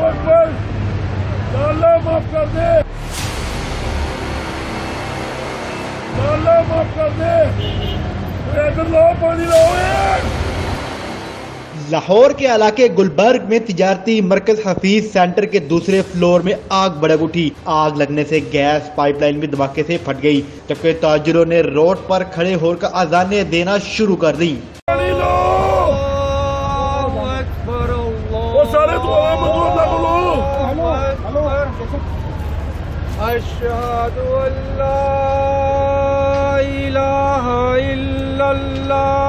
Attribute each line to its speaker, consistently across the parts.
Speaker 1: अकबर, अल्लाह माफ कर दे, अल्लाह माफ कर दे। इधर लो, पानी लो।
Speaker 2: लाहौर के इलाके गुलबर्ग में तिजारती मरकज हफीज सेंटर के दूसरे फ्लोर में आग भड़क उठी। आग लगने से गैस पाइपलाइन भी धमाके से फट गई, जबकि ताजिरों ने रोड पर खड़े होकर अजानें देना शुरू कर दी।
Speaker 3: अशहदु अल्ला इलाहा इल्लल्लाह।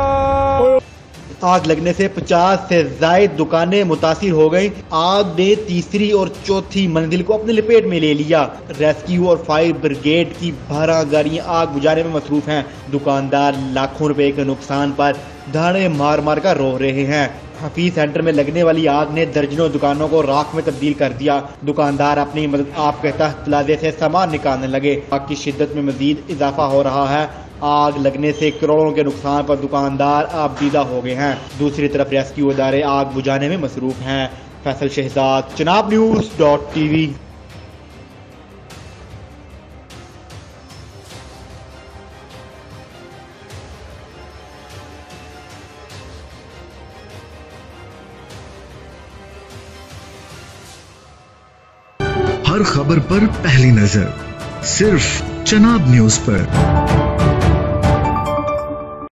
Speaker 2: आग लगने से 50 से ज्यादा दुकानें मुतासिर हो गईं। आग ने तीसरी और चौथी मंजिल को अपने लपेट में ले लिया। रेस्क्यू और फायर ब्रिगेड की 12 गाड़ियां आग बुझाने में मसरूफ हैं। दुकानदार लाखों रुपए के नुकसान पर धाड़े मार मार कर रो रहे हैं। हफीज सेंटर में लगने वाली आग ने दर्जनों दुकानों को राख में तब्दील कर दिया। दुकानदार अपनी मदद आप के तहत प्लाजे से सामान निकालने लगे। आग की शिद्दत में मजीद इजाफा हो रहा है। आग लगने से करोड़ों के नुकसान पर दुकानदार आबदीदा हो गए हैं। दूसरी तरफ रेस्क्यू इदारे आग बुझाने में मसरूफ हैं। फैसल शहजाद, ChenabNews.tv।
Speaker 4: हर खबर पर पहली नजर सिर्फ चनाब न्यूज पर।